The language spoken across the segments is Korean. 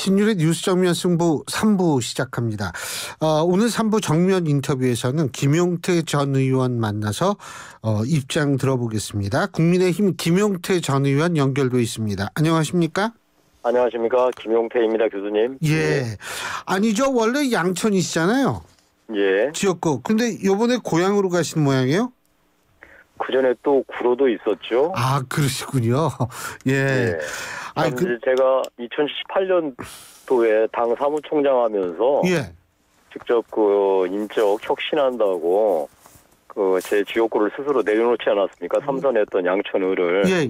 신율의 뉴스 정면 승부 3부 시작합니다. 오늘 3부 정면 인터뷰에서는 김용태 전 의원 만나서 입장 들어보겠습니다. 국민의힘 김용태 전 의원 연결돼 있습니다. 안녕하십니까? 안녕하십니까. 김용태입니다. 교수님. 예. 아니죠. 원래 양천이시잖아요. 예. 지역구. 근데 이번에 고향으로 가시는 모양이에요? 그전에 또 구로도 있었죠. 아, 그러시군요. 예. 예. 제가 2018년도에 당 사무총장 하면서 예. 직접 그 인적 혁신한다고 그 제 지역구를 스스로 내려놓지 않았습니까? 삼선했던 양천을을. 예.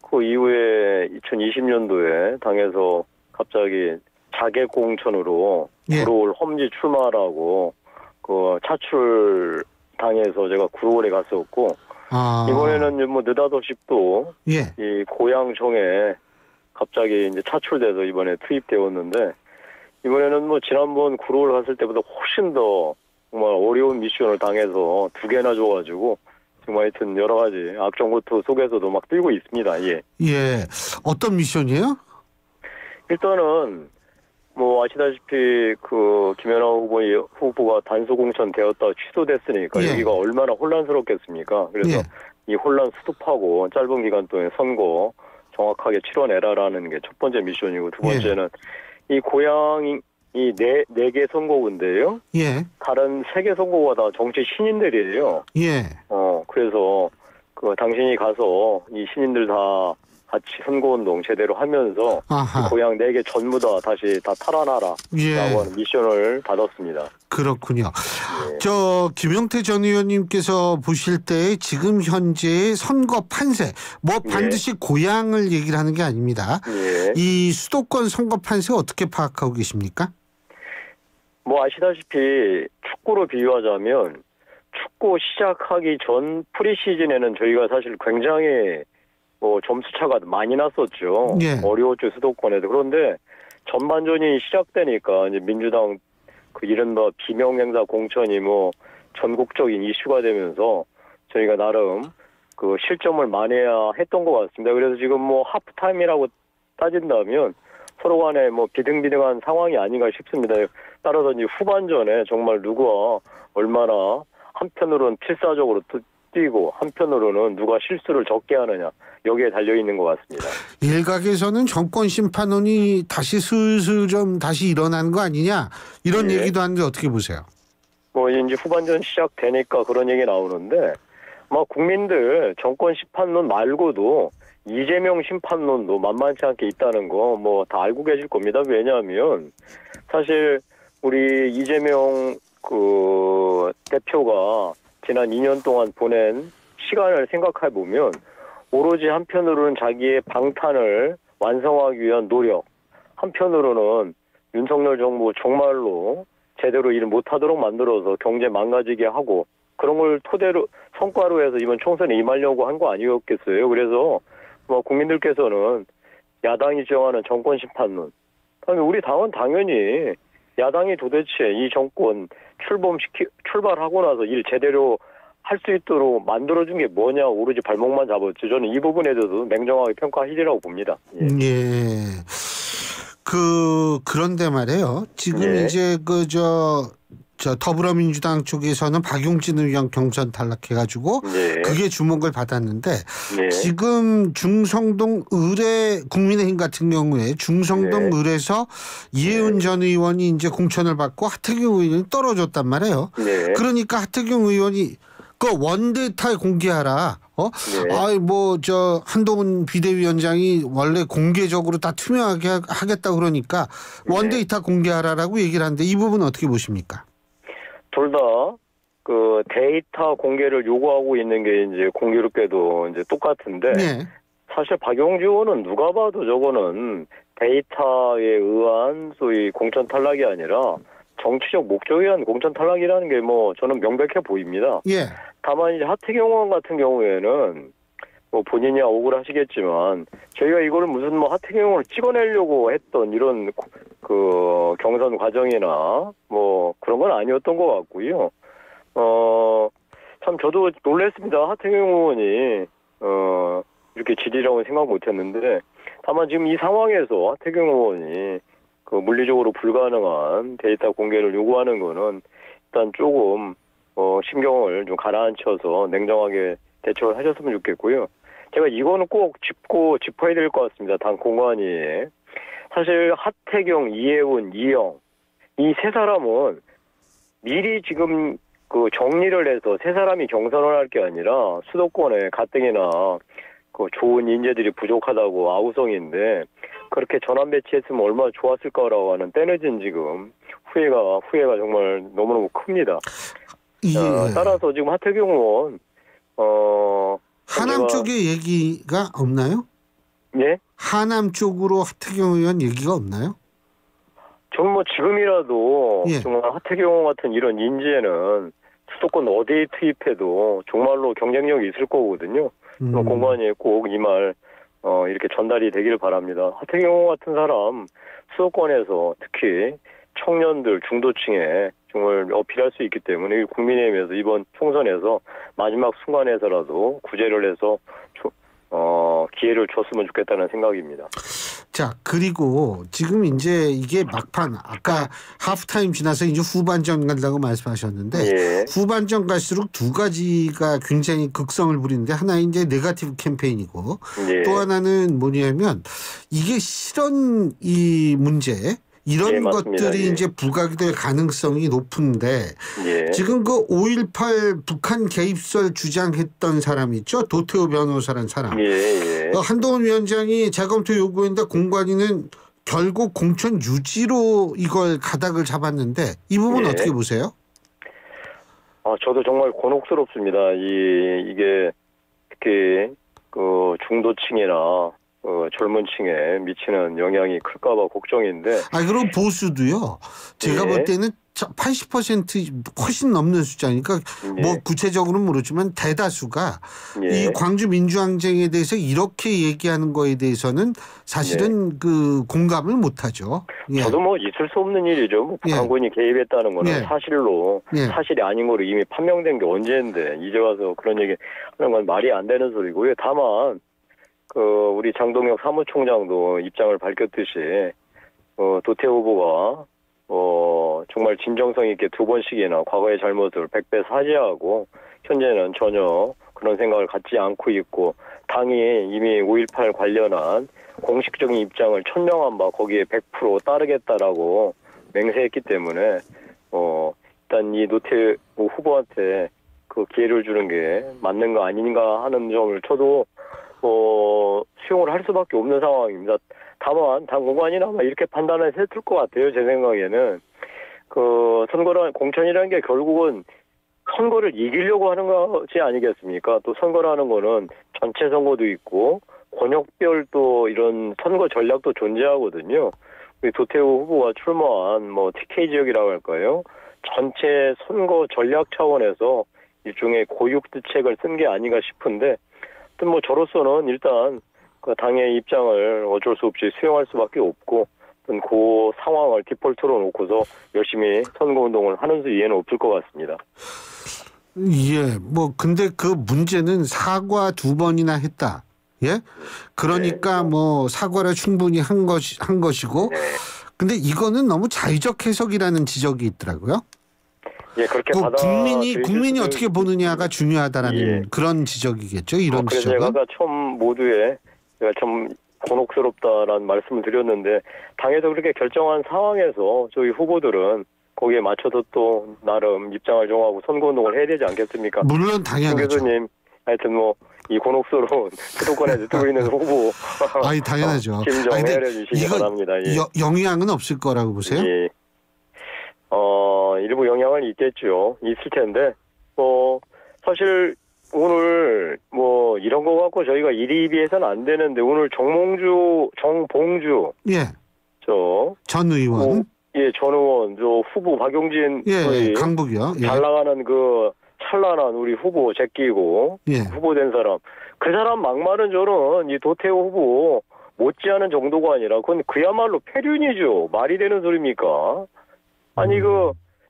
그 이후에 2020년도에 당에서 갑자기 자객공천으로 예. 구로를 험지 출마라고 그 차출 당에서 제가 구로에 갔었고 이번에는 뭐 느닷없이 또 이 고향청에 갑자기 이제 차출돼서 이번에 투입되었는데 이번에는 뭐 지난번 구로를 갔을 때보다 훨씬 더 정말 어려운 미션을 당해서 2개나 줘가지고 정말 하여튼 여러 가지 악정고투 속에서도 막 뛰고 있습니다. 예. 예. 어떤 미션이에요? 일단은 뭐 아시다시피 그 김연아 후보가 단수 공천되었다 취소됐으니까 예. 여기가 얼마나 혼란스럽겠습니까? 그래서 이 혼란 수습하고 짧은 기간 동안 선거 정확하게 치러내라라는 게 첫 번째 미션이고 두 번째는 이 고향이 이 네 개 선거구인데요. 예. 다른 3개 선거구가 다 정치 신인들이에요. 예. 그래서 그 당신이 가서 이 신인들 다 같이 선거운동 제대로 하면서 고향 4개 전부 다시 다 탈환하라 라고 하는 미션을 받았습니다. 그렇군요. 예. 저 김용태 전 의원님께서 보실 때 지금 현재의 선거 판세 뭐 반드시 고향을 얘기를 하는 게 아닙니다. 예. 이 수도권 선거 판세 어떻게 파악하고 계십니까? 뭐 아시다시피 축구로 비유하자면 축구 시작하기 전 프리시즌에는 저희가 사실 굉장히 뭐 점수 차가 많이 났었죠. 예. 어려웠죠, 수도권에도. 그런데 전반전이 시작되니까 이제 민주당 그 이른바 비명행사 공천이 뭐 전국적인 이슈가 되면서 저희가 나름 그 실점을 만회해야 했던 것 같습니다. 그래서 지금 뭐 하프타임이라고 따진다면 서로 간에 뭐 비등비등한 상황이 아닌가 싶습니다. 따라서 이제 후반전에 정말 누가 얼마나 한편으로는 필사적으로 뛰고 한편으로는 누가 실수를 적게 하느냐 여기에 달려있는 것 같습니다. 일각에서는 정권 심판론이 다시 슬슬 좀 다시 일어나는 거 아니냐 이런 얘기도 하는데 어떻게 보세요? 뭐 이제 후반전 시작되니까 그런 얘기 나오는데 뭐 국민들 정권 심판론 말고도 이재명 심판론도 만만치 않게 있다는 거 뭐 다 알고 계실 겁니다. 왜냐하면 사실 우리 이재명 그 대표가 지난 2년 동안 보낸 시간을 생각해 보면 오로지 한편으로는 자기의 방탄을 완성하기 위한 노력, 한편으로는 윤석열 정부 정말로 제대로 일을 못하도록 만들어서 경제 망가지게 하고 그런 걸 토대로 성과로 해서 이번 총선에 임하려고 한 거 아니었겠어요. 그래서 뭐 국민들께서는 야당이 주장하는 정권 심판론, 우리 당은 당연히 야당이 도대체 이 정권 출발하고 나서 일 제대로 할 수 있도록 만들어준 게 뭐냐 오로지 발목만 잡았죠. 저는 이 부분에 대해서도 냉정하게 평가하시리라고 봅니다. 예. 그런데 말이에요. 지금 이제 저 더불어민주당 쪽에서는 박용진 의원 경선 탈락해가지고 그게 주목을 받았는데 지금 중성동 의뢰 국민의힘 같은 경우에 중성동 의뢰에서 이해운 전 의원이 이제 공천을 받고 하태경 의원이 떨어졌단 말이에요. 그러니까 하태경 의원이 그 원데이터 공개하라. 한동훈 비대위원장이 원래 공개적으로 다 투명하게 하겠다 그러니까 원데이터 공개하라라고 얘기를 하는데 이 부분은 어떻게 보십니까? 둘 다 그 데이터 공개를 요구하고 있는 게 이제 공교롭게도 이제 똑같은데 사실 박용진 의원은 누가 봐도 저거는 데이터에 의한 소위 공천 탈락이 아니라 정치적 목적에 의한 공천 탈락이라는 게 뭐 저는 명백해 보입니다. 다만 이제 하태경 의원 같은 경우에는 뭐 본인이 억울하시겠지만 저희가 이거를 무슨 뭐 하태경 의원을 찍어내려고 했던 이런 그 경선 과정이나 뭐 그런 건 아니었던 것 같고요. 참 저도 놀랐습니다. 하태경 의원이 이렇게 질이라고 생각 못했는데 다만 지금 이 상황에서 하태경 의원이 그 물리적으로 불가능한 데이터 공개를 요구하는 거는 일단 조금 신경을 좀 가라앉혀서 냉정하게 대처를 하셨으면 좋겠고요. 제가 이거는 꼭 짚어야 될 것 같습니다. 당 공관위. 사실 하태경, 이해운, 이영 이 세 사람은 미리 지금 그 정리를 해서 세 사람이 경선을 할 게 아니라 수도권에 가뜩이나 그 좋은 인재들이 부족하다고 아우성인데 그렇게 전환 배치했으면 얼마나 좋았을까라고 하는 때늦은 지금 후회가 정말 너무너무 큽니다. 따라서 지금 하태경 의원 하남 쪽에 얘기가 없나요? 예? 하남 쪽으로 하태경 의원 얘기가 없나요? 저는 뭐 지금이라도 예. 정말 하태경 의원 같은 이런 인재는 수도권 어디에 투입해도 정말로 경쟁력이 있을 거거든요. 공관위에 꼭 이 말 이렇게 전달이 되기를 바랍니다. 하태경 의원 같은 사람 수도권에서 특히 청년들 중도층에 정말 어필할 수 있기 때문에 국민의힘에서 이번 총선에서 마지막 순간에서라도 구제를 해서 기회를 줬으면 좋겠다는 생각입니다. 자, 그리고 지금 이제 이게 막판 아까 하프타임 지나서 이제 후반전 간다고 말씀하셨는데 예. 후반전 갈수록 두 가지가 굉장히 극성을 부리는데 하나는 이제 네거티브 캠페인이고 예. 또 하나는 뭐냐면 이게 실언 이 문제 이런 예, 맞습니다. 것들이 예. 이제 부각이 될 가능성이 높은데 예. 지금 그 5.18 북한 개입설 주장했던 사람 있죠? 도태우 변호사라는 사람. 예. 한동훈 위원장이 재검토 요구했는데 공관위는 결국 공천 유지로 이걸 가닥을 잡았는데 이 부분 예. 어떻게 보세요? 저도 정말 곤혹스럽습니다. 이게 특히 그 중도층이나 젊은 층에 미치는 영향이 클까봐 걱정인데. 그럼 보수도요. 제가 예. 볼 때는 80% 훨씬 넘는 숫자니까 예. 뭐 구체적으로는 모르지만 대다수가 예. 이 광주 민주항쟁에 대해서 이렇게 얘기하는 거에 대해서는 사실은 그 공감을 못하죠. 예. 저도 뭐 있을 수 없는 일이죠. 뭐 북한군이 개입했다는 거는 사실이 아닌 거로 이미 판명된 게 언제인데 이제 와서 그런 얘기 하는 건 말이 안 되는 소리고요. 다만 우리 장동혁 사무총장도 입장을 밝혔듯이 도태우 후보가 정말 진정성 있게 두 번씩이나 과거의 잘못을 100배 사죄하고 현재는 전혀 그런 생각을 갖지 않고 있고 당이 이미 5.18 관련한 공식적인 입장을 천명한 바 거기에 100% 따르겠다라고 맹세했기 때문에 일단 이 노태우 후보한테 그 기회를 주는 게 맞는 거 아닌가 하는 점을 저도 수용을 할 수밖에 없는 상황입니다. 다만 당 공관위는 아마 이렇게 판단을 했을 것 같아요. 제 생각에는 공천이라는 게 결국은 선거를 이기려고 하는 것이 아니겠습니까? 또 선거라는 거는 전체 선거도 있고 권역별 또 이런 선거 전략도 존재하거든요. 우리 도태우 후보가 출마한 TK 지역이라고 할까요? 전체 선거 전략 차원에서 일종의 고육대책을 쓴 게 아닌가 싶은데, 저로서는 일단 그 당의 입장을 어쩔 수 없이 수용할 수밖에 없고, 그 상황을 디폴트로 놓고서 열심히 선거운동을 하는 수 이해는 없을 것 같습니다. 예, 근데 그 문제는 사과 2번이나 했다. 예? 그러니까 사과를 충분히 한 것이고, 근데 이거는 너무 자의적 해석이라는 지적이 있더라고요. 예, 그렇게 국민이 어떻게 보느냐가 중요하다라는 그런 지적이겠죠. 이런 그래서 지적은. 제가 처음 제가 좀 곤혹스럽다라는 말씀을 드렸는데 당에서 그렇게 결정한 상황에서 저희 후보들은 거기에 맞춰서 또 나름 입장을 정하고 선거운동을 해야 되지 않겠습니까? 물론 당연하죠. 교수님, 하여튼 이 곤혹스러운 수도권에 두고 있는 후보. 당연하죠. 심정 헤아려 주시기 바랍니다. 예. 영향은 없을 거라고 보세요? 예. 일부 영향은 있겠죠. 있을 텐데, 사실 오늘 이런 거 갖고 저희가 이리비해서는 안 되는데 오늘 정봉주 전 의원 전 의원 후보 박용진 강북이요. 잘 나가는 그 찬란한 우리 후보 제끼고 후보된 사람 그 사람 막말은 저는 이 도태우 후보 못지않은 정도가 아니라 그건 그야말로 폐륜이죠. 말이 되는 소리입니까? 아니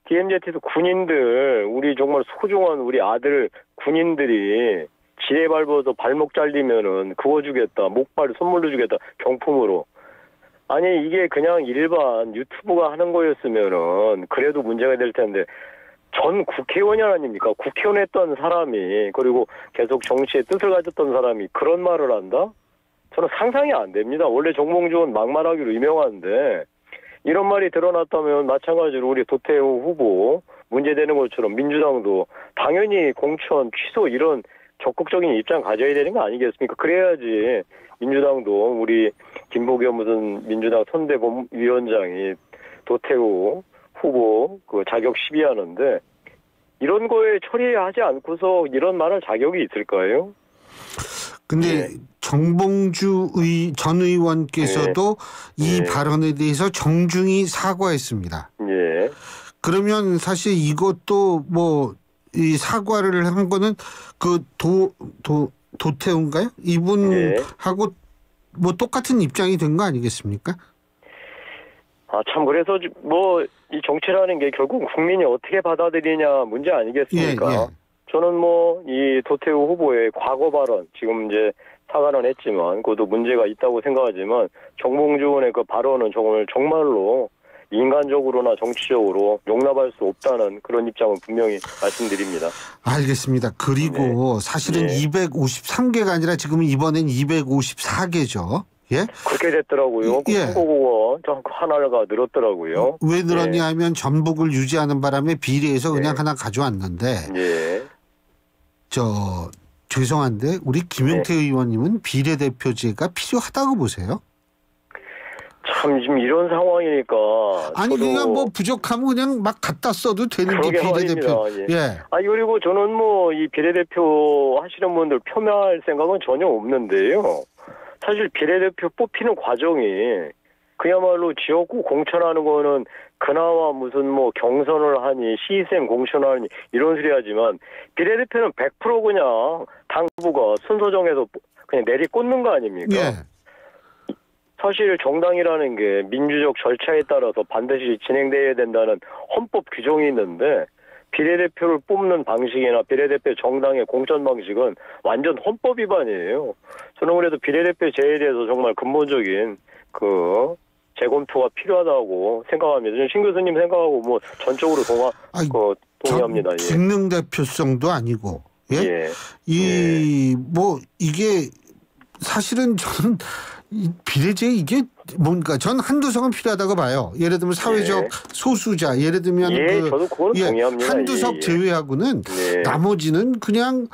DMZ에서 군인들 우리 정말 소중한 우리 아들 군인들이 지뢰 밟아서 발목 잘리면은 그거 주겠다. 목발 선물로 주겠다. 경품으로. 아니 이게 그냥 일반 유튜브가 하는 거였으면은 그래도 문제가 될 텐데 전 국회의원이 아닙니까? 국회의원 했던 사람이 그리고 계속 정치의 뜻을 가졌던 사람이 그런 말을 한다? 저는 상상이 안 됩니다. 원래 정몽주는 막말하기로 유명한데 이런 말이 드러났다면 마찬가지로 우리 도태우 후보 문제되는 것처럼 민주당도 당연히 공천 취소 이런 적극적인 입장 가져야 되는 거 아니겠습니까? 그래야지 민주당도 우리 김부겸 무슨 민주당 선대위원장이 도태우 후보 그 자격 시비하는데 이런 거에 처리하지 않고서 이런 말할 자격이 있을까요? 근데 정봉주 전 의원께서도 이 발언에 대해서 정중히 사과했습니다. 예. 그러면 사실 이것도 뭐 이 사과를 한 거는 그 도태우인가요? 이분하고 뭐 똑같은 입장이 된 거 아니겠습니까? 아, 참, 그래서 뭐 이 정치라는 게 결국 국민이 어떻게 받아들이냐 문제 아니겠습니까? 예. 저는 뭐 이 도태우 후보의 과거 발언, 지금 이제 사과는 했지만 그것도 문제가 있다고 생각하지만 정봉주 의원의 그 발언은 정말로 인간적으로나 정치적으로 용납할 수 없다는 그런 입장을 분명히 말씀드립니다. 알겠습니다. 그리고 사실은 253개가 아니라 지금 이번엔 254개죠. 예? 그렇게 됐더라고요. 선거구가 하나가 늘었더라고요. 왜 늘었냐 하면 전북을 유지하는 바람에 비례해서 그냥 하나 가져왔는데 죄송한데 우리 김용태 의원님은 비례대표제가 필요하다고 보세요? 참 지금 이런 상황이니까 아니 그냥 뭐 부족하면 그냥 막 갖다 써도 되는 게 비례대표. 아니 그리고 저는 뭐 이 비례대표 하시는 분들 폄하할 생각은 전혀 없는데요. 사실 비례대표 뽑히는 과정이 그야말로 지역구 공천하는 거는 그나마 무슨 뭐 경선을 하니 시생 공천을 하니 이런 소리 하지만 비례대표는 100% 그냥 당 후보가 순서 정해서 그냥 내리꽂는 거 아닙니까? 사실 정당이라는 게 민주적 절차에 따라서 반드시 진행돼야 된다는 헌법 규정이 있는데 비례대표를 뽑는 방식이나 비례대표 정당의 공천 방식은 완전 헌법 위반이에요. 저는 그래도 비례대표제에 대해서 정말 근본적인 그 재검토가 필요하다고 생각합니다. 신 교수님 생각하고 뭐 전적으로 동의합니다. 직능 대표성도 아니고 뭐 이게 사실은 저는 이 비례제 이게 뭔가 전 한두 석은 필요하다고 봐요. 예를 들면 사회적 소수자 예를 들면 저도 그건 동의합니다. 한두 석 제외하고는 나머지는 그냥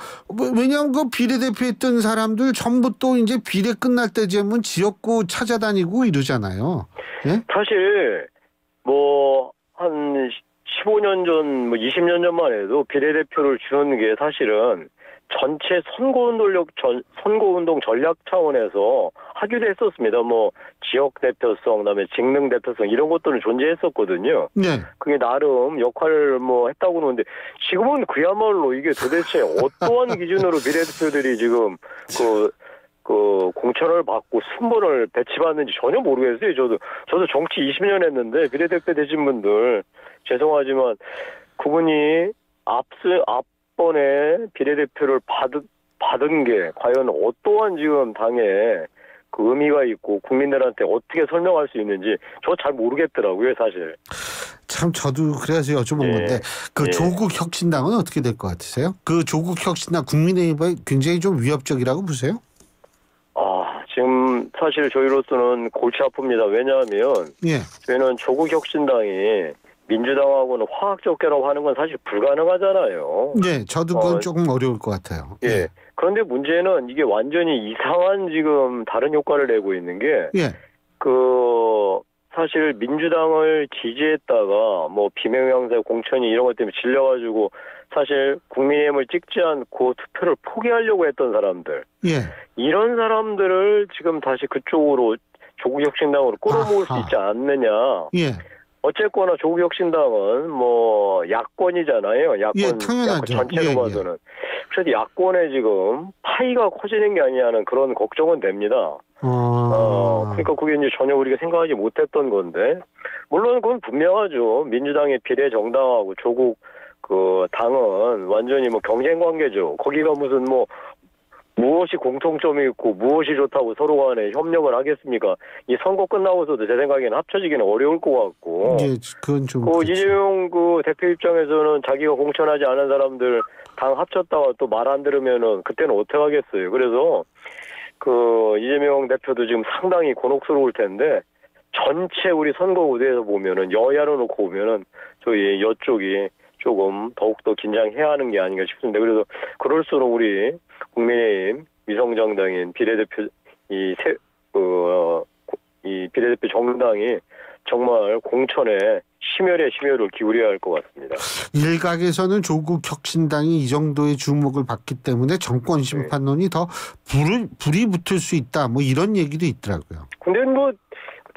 왜냐하면 그 비례대표했던 사람들 전부 또 이제 비례 끝날 때 되면 지역구 찾아다니고 이러잖아요. 사실 뭐 한 15년 전, 뭐 20년 전만 해도 비례대표를 주는 게 사실은 전체 선거운동 전략 차원에서 하기도 했었습니다. 뭐 지역 대표성, 그다음에 직능 대표성 이런 것들은 존재했었거든요. 그게 나름 역할을 뭐 했다고 하는데 지금은 그야말로 이게 도대체 어떠한 기준으로 비례대표들이 지금 그 공천을 받고 순번을 배치받는지 전혀 모르겠어요. 저도 정치 20년 했는데 비례대표 되신 분들 죄송하지만 그분이 앞번에 비례대표를 받은 게 과연 어떠한 지금 당에 그 의미가 있고 국민들한테 어떻게 설명할 수 있는지 저 잘 모르겠더라고요, 사실. 참 저도 그래서 여쭤본 건데 그 조국 혁신당은 어떻게 될 것 같으세요? 그 조국 혁신당 국민의힘이 굉장히 좀 위협적이라고 보세요? 지금 사실 저희로서는 골치 아픕니다. 왜냐하면 저희는 조국 혁신당이 민주당하고는 화학적 결합하는 건 사실 불가능하잖아요. 저도 그건 조금 어려울 것 같아요. 그런데 문제는 이게 완전히 이상한 지금 다른 효과를 내고 있는 게 사실 민주당을 지지했다가 뭐 비명영세 공천이 이런 것 때문에 질려가지고 사실 국민의힘을 찍지 않고 투표를 포기하려고 했던 사람들 이런 사람들을 지금 다시 그쪽으로 조국혁신당으로 끌어모을 수 있지 않느냐. 어쨌거나 조국혁신당은 뭐 야권이잖아요. 야권 전체로 봐서는. 그래서 야권에 지금 파이가 커지는 게 아니냐는 그런 걱정은 됩니다. 그러니까 그게 이제 전혀 우리가 생각하지 못했던 건데 물론 그건 분명하죠. 민주당의 비례 정당하고 조국 그 당은 완전히 뭐 경쟁 관계죠. 거기가 무슨 뭐 무엇이 공통점이 있고 무엇이 좋다고 서로 간에 협력을 하겠습니까? 이 선거 끝나고서도 제 생각에는 합쳐지기는 어려울 것 같고. 예, 그건 좀. 이재명 그 대표 입장에서는 자기가 공천하지 않은 사람들 당 합쳤다가 또 말 안 들으면은 그때는 어떻게 하겠어요. 그래서 그 이재명 대표도 지금 상당히 곤혹스러울 텐데 전체 우리 선거 무대에서 보면은 여야로 놓고 보면은 저희 여쪽이 조금 더욱더 긴장해야 하는 게 아닌가 싶습니다. 그래서 그럴수록 우리 국민의힘 위성정당인 비례대표 이 비례대표 정당이 정말 공천에 심혈을 기울여야 할 것 같습니다. 일각에서는 조국 혁신당이 이 정도의 주목을 받기 때문에 정권 심판론이 더 불이 붙을 수 있다. 뭐 이런 얘기도 있더라고요. 근데 뭐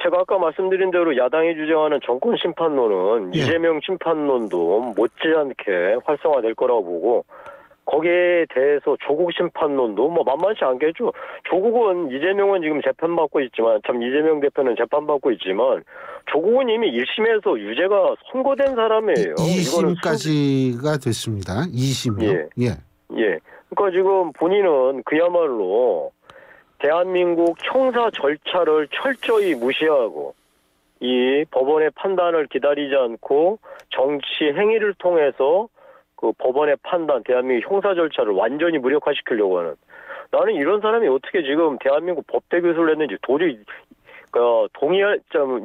제가 아까 말씀드린 대로 야당이 주장하는 정권 심판론은 예. 이재명 심판론도 못지않게 활성화될 거라고 보고 거기에 대해서 조국 심판론도 뭐 만만치 않겠죠. 조국은 이재명은 지금 재판받고 있지만 참 이재명 대표는 재판받고 있지만 조국은 이미 1심에서 유죄가 선고된 사람이에요. 2심까지가 됐습니다. 2심이요. 예. 그러니까 지금 본인은 그야말로 대한민국 형사 절차를 철저히 무시하고 이 법원의 판단을 기다리지 않고 정치 행위를 통해서 그 법원의 판단, 대한민국 형사 절차를 완전히 무력화시키려고 하는. 나는 이런 사람이 어떻게 지금 대한민국 법대 교수를 했는지 도저히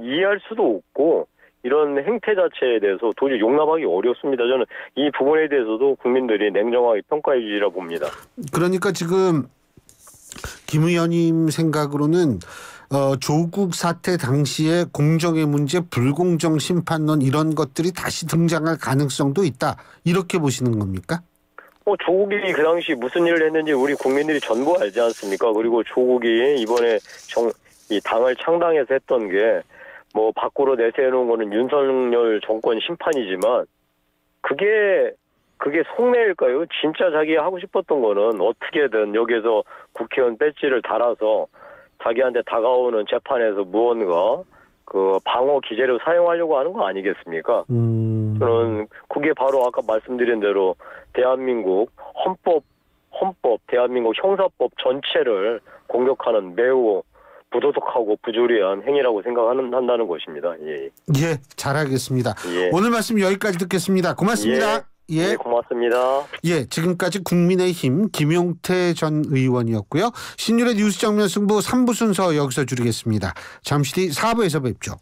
이해할 수도 없고 이런 행태 자체에 대해서 도저히 용납하기 어렵습니다. 저는 이 부분에 대해서도 국민들이 냉정하게 평가해 주리라 봅니다. 그러니까 지금 김 의원님 생각으로는 조국 사태 당시에 공정의 문제, 불공정 심판론 이런 것들이 다시 등장할 가능성도 있다. 이렇게 보시는 겁니까? 조국이 그 당시 무슨 일을 했는지 우리 국민들이 전부 알지 않습니까? 그리고 조국이 이번에 이 당을 창당해서 했던 게 뭐 밖으로 내세워놓은 거는 윤석열 정권 심판이지만 그게 속내일까요? 진짜 자기가 하고 싶었던 거는 어떻게든 여기에서 국회의원 배지를 달아서 자기한테 다가오는 재판에서 무언가 그 방어 기제로 사용하려고 하는 거 아니겠습니까? 저는 그게 바로 아까 말씀드린 대로 대한민국 헌법, 대한민국 형사법 전체를 공격하는 매우 부도덕하고 부조리한 행위라고 생각한다는 것입니다. 예. 예, 잘하겠습니다. 예. 오늘 말씀 여기까지 듣겠습니다. 고맙습니다. 예, 고맙습니다. 예, 지금까지 국민의힘 김용태 전 의원이었고요. 신율의 뉴스 정면 승부 3부 순서 여기서 줄이겠습니다. 잠시 뒤 4부에서 뵙죠.